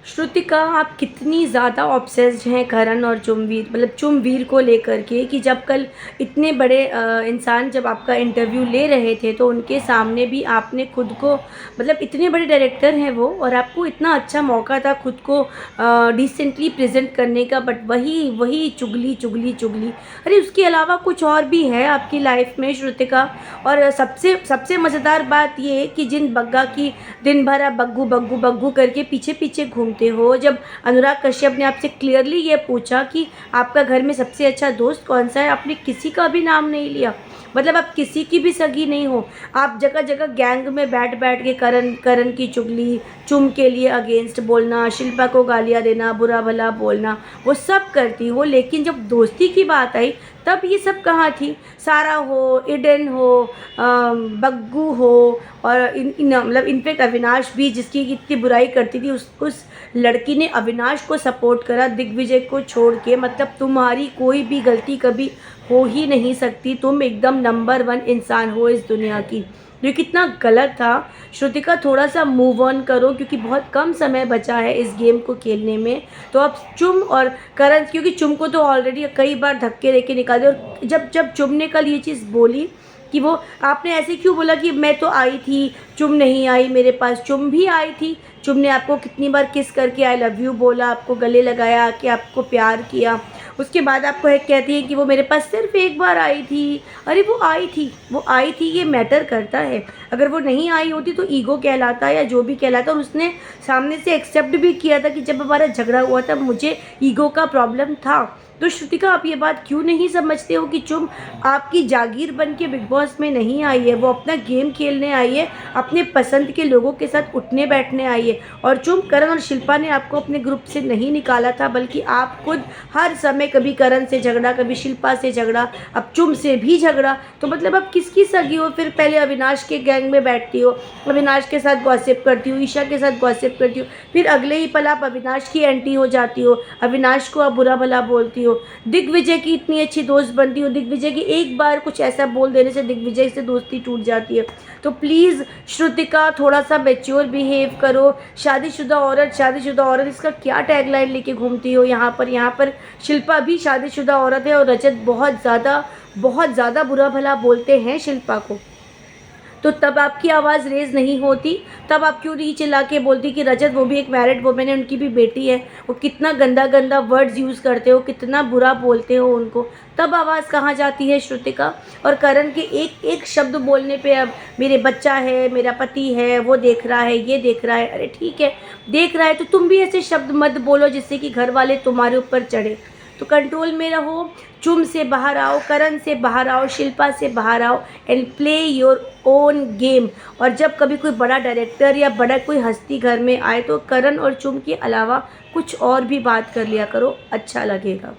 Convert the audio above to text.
श्रुतिका, आप कितनी ज़्यादा ऑब्सेस्ड हैं करण और चुमवीर, मतलब चुमवीर को लेकर के, कि जब कल इतने बड़े इंसान जब आपका इंटरव्यू ले रहे थे तो उनके सामने भी आपने खुद को, मतलब इतने बड़े डायरेक्टर हैं वो, और आपको इतना अच्छा मौका था खुद को डिसेंटली प्रेजेंट करने का, बट वही वही चुगली चुगली चुगली। अरे उसके अलावा कुछ और भी है आपकी लाइफ में श्रुतिका। और सबसे सबसे मज़ेदार बात ये है कि जिन बग्गा की दिन भर आप बग्गू बग्गू बग्गू करके पीछे पीछे घूमते हो, जब अनुराग कश्यप ने आपसे क्लियरली ये पूछा कि आपका घर में सबसे अच्छा दोस्त कौन सा है, आपने किसी का भी नाम नहीं लिया। मतलब आप किसी की भी सगी नहीं हो। आप जगह जगह गैंग में बैठ बैठ के करण करण की चुगली, चुम के लिए अगेंस्ट बोलना, शिल्पा को गालियाँ देना, बुरा भला बोलना, वो सब करती हो। लेकिन जब दोस्ती की बात आई तब ये सब कहाँ थी। सारा हो, इडन हो, बग्गू हो, और मतलब इनफेक्ट अविनाश भी, जिसकी इतनी बुराई करती थी, उस लड़की ने अविनाश को सपोर्ट करा दिग्विजय को छोड़ के। मतलब तुम्हारी कोई भी गलती कभी हो ही नहीं सकती। तुम एकदम नंबर 1 इंसान हो इस दुनिया की। ये कितना गलत था। श्रुतिका, थोड़ा सा मूव ऑन करो, क्योंकि बहुत कम समय बचा है इस गेम को खेलने में। तो अब चुम और करण, क्योंकि चुम को तो ऑलरेडी कई बार धक्के देके निकाल दिया। और जब जब चुम ने कल ये चीज़ बोली कि वो, आपने ऐसे क्यों बोला कि मैं तो आई थी, चुम नहीं आई मेरे पास। चुम भी आई थी। चुम ने आपको कितनी बार किस करके आई लव यू बोला, आपको गले लगाया, कि आपको प्यार किया। उसके बाद आपको एक कहती है कि वो मेरे पास सिर्फ एक बार आई थी। अरे वो आई थी, वो आई थी, ये मैटर करता है। अगर वो नहीं आई होती तो ईगो कहलाता या जो भी कहलाता। और उसने सामने से एक्सेप्ट भी किया था कि जब हमारा झगड़ा हुआ था मुझे ईगो का प्रॉब्लम था। तो श्रुतिका, आप ये बात क्यों नहीं समझते हो कि चुम आपकी जागीर बन के बिग बॉस में नहीं आई है। वो अपना गेम खेलने आई है, अपने पसंद के लोगों के साथ उठने बैठने आई है। और चुम, करण और शिल्पा ने आपको अपने ग्रुप से नहीं निकाला था, बल्कि आप खुद हर समय कभी करण से झगड़ा, कभी शिल्पा से झगड़ा, अब चुम से भी झगड़ा। तो मतलब अब किसकी सगी हो फिर? पहले अविनाश के गैंग में बैठती हो, अविनाश के साथ गॉसिप करती हो, ईशा के साथ गॉसिप करती हो, फिर अगले ही पल आप अविनाश की एंटी हो जाती हो, अविनाश को आप बुरा भला बोलती हो। दिग्विजय की इतनी अच्छी दोस्त बनती हो, दिग्विजय की एक बार कुछ ऐसा बोल देने से दिग्विजय से दोस्ती टूट जाती है। तो प्लीज़ श्रुतिका, थोड़ा सा मैच्योर बिहेव करो। शादीशुदा औरत, इसका क्या टैगलाइन लेके घूमती हो यहाँ पर शिल्पा भी शादीशुदा औरत है, और रजत बहुत ज़्यादा बुरा भला बोलते हैं शिल्पा को। तो तब आपकी आवाज़ रेज़ नहीं होती? तब आप क्यों नहीं चिल्ला के बोलती कि रजत, वो भी एक मैरिड वुमेन है, उनकी भी बेटी है। वो कितना गंदा गंदा वर्ड्स यूज़ करते हो, कितना बुरा बोलते हो उनको। तब आवाज़ कहाँ जाती है श्रुतिका? और करण के एक एक शब्द बोलने पे अब मेरे बच्चा है, मेरा पति है, वो देख रहा है, ये देख रहा है। अरे ठीक है, देख रहा है तो तुम भी ऐसे शब्द मत बोलो जिससे कि घर वाले तुम्हारे ऊपर चढ़े। तो कंट्रोल में रहो। चुम से बाहर आओ, करण से बाहर आओ, शिल्पा से बाहर आओ, and play your own game. और जब कभी कोई बड़ा डायरेक्टर या बड़ा कोई हस्ती घर में आए तो करण और चुम के अलावा कुछ और भी बात कर लिया करो, अच्छा लगेगा।